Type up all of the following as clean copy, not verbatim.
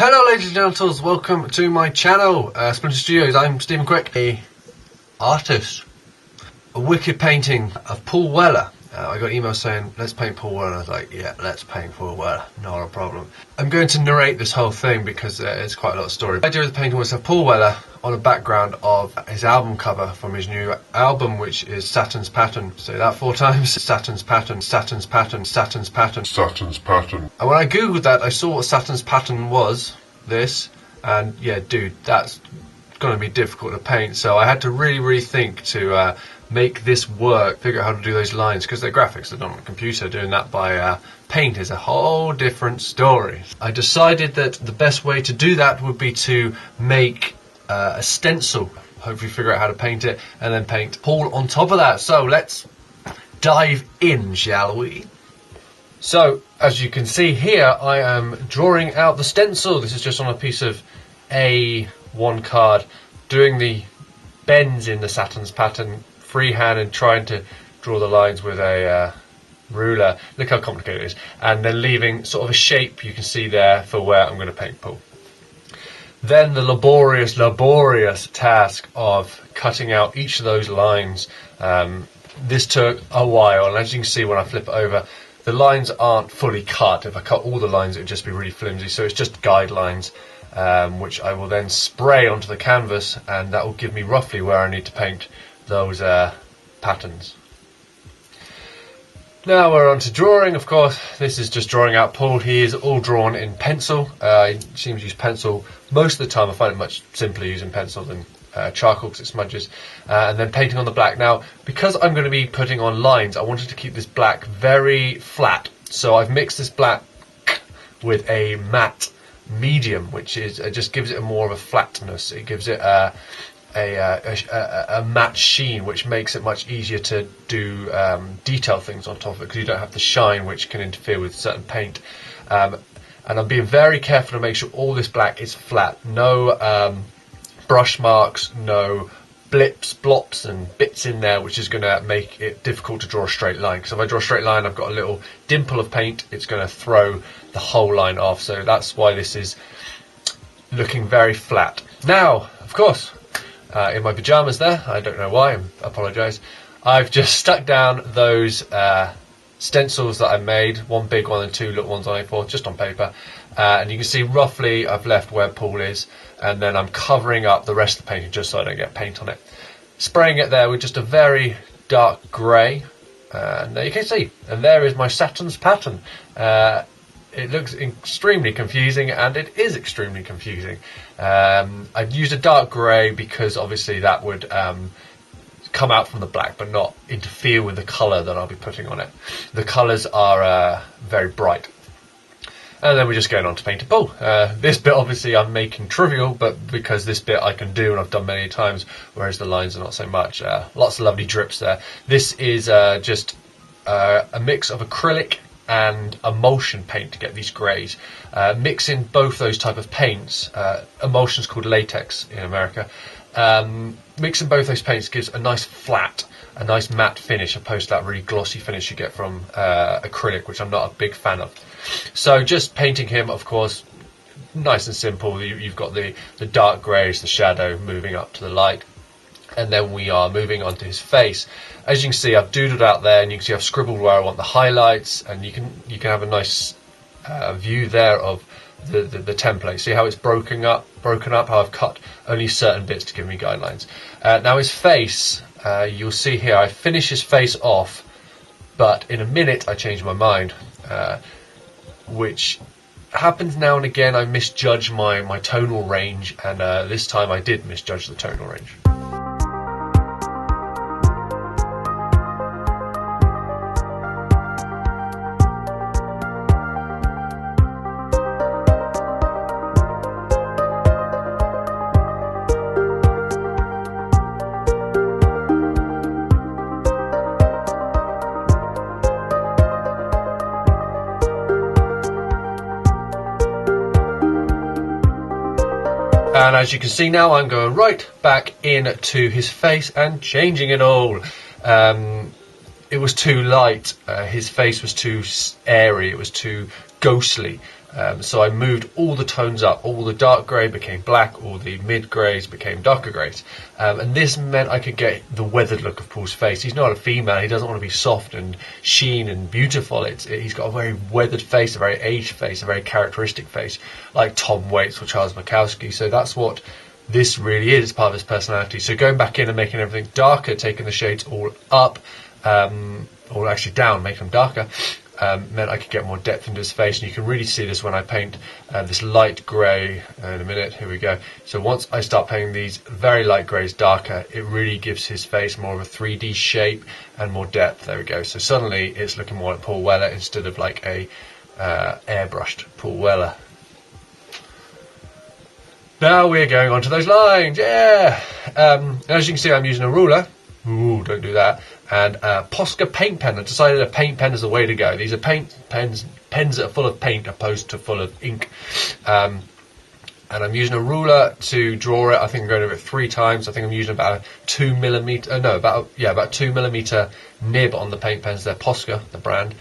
Hello ladies and gentlemen, welcome to my channel, Splinter Studios. I'm Stephen Quick, a artist. A wicked painting of Paul Weller. I got emails saying, let's paint Paul Weller. I was like, yeah, let's paint Paul Weller, not a problem. I'm going to narrate this whole thing because it's quite a lot of story. The idea of the painting was to have Paul Weller on a background of his album cover from his new album, which is Saturn's Pattern. Say that 4 times. Saturn's Pattern, Saturn's Pattern, Saturn's Pattern, Saturn's Pattern. And when I googled that, I saw what Saturn's Pattern was, this, and yeah, dude, that's going to be difficult to paint. So I had to really think to make this work, figure out how to do those lines, because they're graphics, they're done on a computer. Doing that by paint is a whole different story. I decided that the best way to do that would be to make a stencil, hopefully figure out how to paint it, and then paint Paul on top of that. So let's dive in, shall we? So, as you can see here, I am drawing out the stencil. This is just on a piece of A1 card, doing the bends in the Saturn's Pattern freehand and trying to draw the lines with a ruler. Look how complicated it is. And then leaving sort of a shape you can see there for where I'm going to paint Paul. Then the laborious task of cutting out each of those lines. This took a while, and as you can see when I flip it over, the lines aren't fully cut. If I cut all the lines, it would just be really flimsy. So it's just guidelines, which I will then spray onto the canvas, and that will give me roughly where I need to paint those patterns. Now we're on to drawing. Of course, this is just drawing out Paul. He is all drawn in pencil. He seems to use pencil most of the time. I find it much simpler using pencil than charcoal because it smudges. And then painting on the black. Now, because I'm going to be putting on lines, I wanted to keep this black very flat. So I've mixed this black with a matte medium, which is just gives it more of a flatness. It gives it a matte sheen, which makes it much easier to do detail things on top of it, because you don't have the shine which can interfere with certain paint. And I'm being very careful to make sure all this black is flat. No brush marks, no blips, blops and bits in there, which is going to make it difficult to draw a straight line, because if I draw a straight line, I've got a little dimple of paint, it's going to throw the whole line off. So that's why this is looking very flat. Now, of course, in my pyjamas there, I don't know why, I apologise, I've just stuck down those stencils that I made, one big one and 2 little ones on A4, just on paper, and you can see roughly I've left where Paul is, and then I'm covering up the rest of the painting just so I don't get paint on it. Spraying it there with just a very dark grey, and there you can see, and there is my Saturn's Pattern. It looks extremely confusing, and it is extremely confusing. I've used a dark grey because obviously that would come out from the black but not interfere with the colour that I'll be putting on it. The colours are very bright. And then we're just going on to paint a Paul. This bit obviously I'm making trivial, but because this bit I can do and I've done many times, whereas the lines are not so much. Lots of lovely drips there. This is just a mix of acrylic and emulsion paint to get these greys. Mixing both those type of paints, emulsion's called latex in America, mixing both those paints gives a nice flat, a nice matte finish, opposed to that really glossy finish you get from acrylic, which I'm not a big fan of. So just painting him, of course, nice and simple. You've got the dark greys, the shadow moving up to the light. And then we are moving on to his face. As you can see, I've doodled out there, and you can see I've scribbled where I want the highlights, and you can have a nice view there of the template. See how it's broken up, how I've cut only certain bits to give me guidelines. Now his face, you'll see here, I finish his face off, but in a minute I change my mind, which happens now and again. I misjudge my tonal range, and this time I did misjudge the tonal range. And as you can see now, I'm going right back into his face and changing it all. It was too light. His face was too airy. It was too ghostly. So I moved all the tones up. All the dark grey became black, all the mid greys became darker greys. And this meant I could get the weathered look of Paul's face. He's not a female, he doesn't want to be soft and sheen and beautiful. He's got a very weathered face, a very aged face, a very characteristic face, like Tom Waits or Charles Bukowski. So that's what this really is, part of his personality. So going back in and making everything darker, taking the shades all up, or actually down, making them darker, meant I could get more depth into his face. And you can really see this when I paint this light grey in a minute. Here we go. So once I start painting these very light greys darker, it really gives his face more of a 3D shape and more depth. There we go. So suddenly it's looking more like Paul Weller instead of like a airbrushed Paul Weller. Now we're going on to those lines, yeah! As you can see, I'm using a ruler. Ooh, don't do that. And a Posca paint pen. I decided a paint pen is the way to go. These are pens that are full of paint opposed to full of ink. And I'm using a ruler to draw it. I think I'm going over it 3 times. I think I'm using about a 2 millimeter, about 2 millimeter nib on the paint pens. They're Posca, the brand.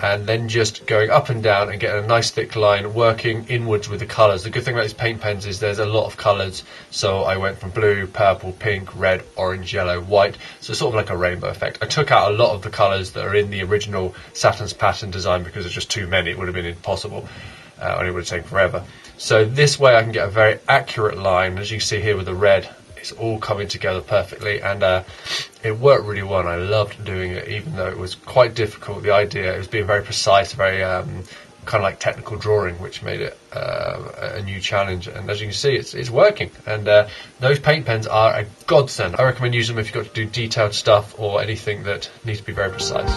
And then just going up and down and getting a nice thick line, working inwards with the colours. The good thing about these paint pens is there's a lot of colours, so I went from blue, purple, pink, red, orange, yellow, white, so sort of like a rainbow effect. I took out a lot of the colours that are in the original Saturn's pattern design because there's just too many. It would have been impossible, and it would have taken forever. So this way I can get a very accurate line, as you can see here with the red. It's all coming together perfectly, and it worked really well, and I loved doing it, even though it was quite difficult. The idea, it was being very precise, very kind of like technical drawing, which made it a new challenge. And as you can see, it's working, and those paint pens are a godsend. I recommend using them if you've got to do detailed stuff or anything that needs to be very precise.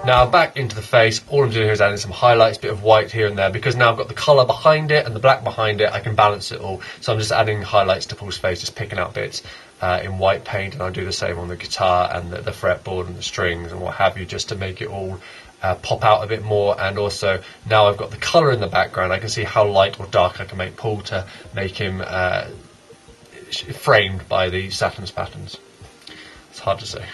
Now back into the face, all I'm doing here is adding some highlights, bit of white here and there, because now I've got the colour behind it and the black behind it, I can balance it all. So I'm just adding highlights to Paul's face, just picking out bits in white paint, and I'll do the same on the guitar and the fretboard and the strings and what have you, just to make it all pop out a bit more. And also, now I've got the colour in the background, I can see how light or dark I can make Paul to make him framed by the Saturn's patterns. It's hard to say.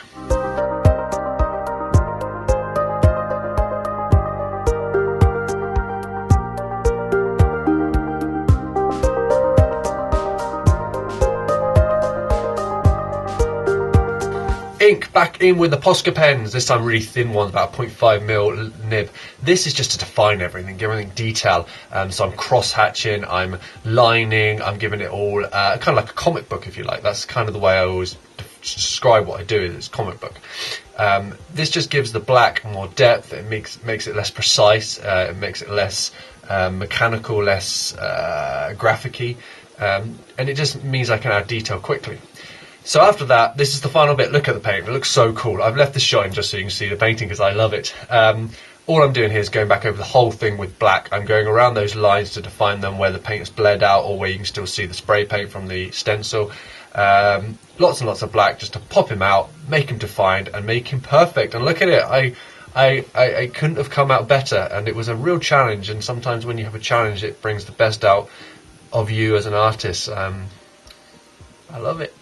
Ink back in with the Posca pens, this time really thin ones, about a 0.5mm nib. This is just to define everything, give everything detail. So I'm cross-hatching, I'm lining, I'm giving it all kind of like a comic book, if you like. That's kind of the way I always describe what I do, is comic book. This just gives the black more depth, it makes it less precise, it makes it less mechanical, less graphic-y, and it just means I can add detail quickly. So after that, this is the final bit. Look at the paint, it looks so cool. I've left this shot in just so you can see the painting because I love it. All I'm doing here is going back over the whole thing with black. I'm going around those lines to define them where the paint is bled out or where you can still see the spray paint from the stencil. Lots and lots of black just to pop him out, make him defined and make him perfect. And look at it, I couldn't have come out better, and it was a real challenge, and sometimes when you have a challenge it brings the best out of you as an artist. I love it.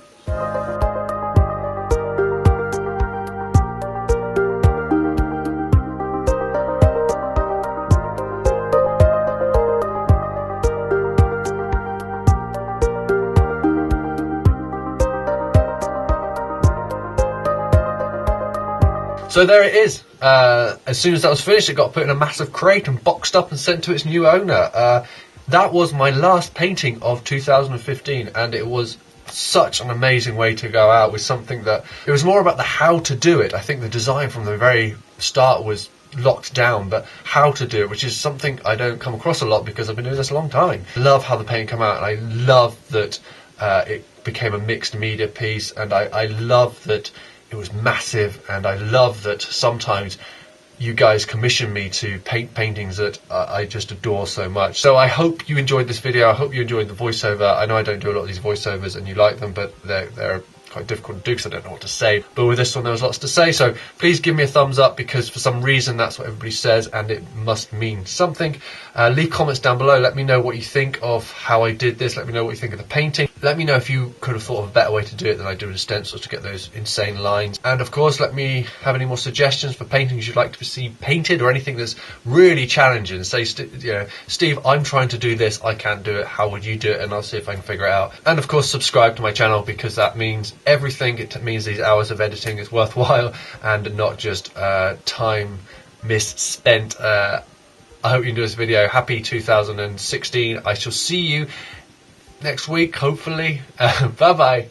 So there it is. As soon as that was finished, it got put in a massive crate and boxed up and sent to its new owner. That was my last painting of 2015, and it was such an amazing way to go out with something that it was more about the how to do it. I think the design from the very start was locked down, but how to do it, which is something I don't come across a lot because I've been doing this a long time. I love how the paint came out, and I love that it became a mixed media piece, and I love that it was massive, and I love that sometimes you guys commission me to paint paintings that I just adore so much. So I hope you enjoyed this video. I hope you enjoyed the voiceover. I know I don't do a lot of these voiceovers and you like them, but they're quite difficult to do because I don't know what to say. But with this one, there was lots to say. So please give me a thumbs up, because for some reason that's what everybody says and it must mean something. Leave comments down below. Let me know what you think of how I did this. Let me know what you think of the painting. Let me know if you could have thought of a better way to do it than I do with stencils to get those insane lines. And of course, let me have any more suggestions for paintings you'd like to see painted, or anything that's really challenging. Say, Steve, I'm trying to do this, I can't do it, how would you do it? And I'll see if I can figure it out. And of course, subscribe to my channel, because that means everything. It means these hours of editing is worthwhile and not just time misspent. I hope you enjoyed this video. Happy 2016. I shall see you next week, hopefully. Bye bye.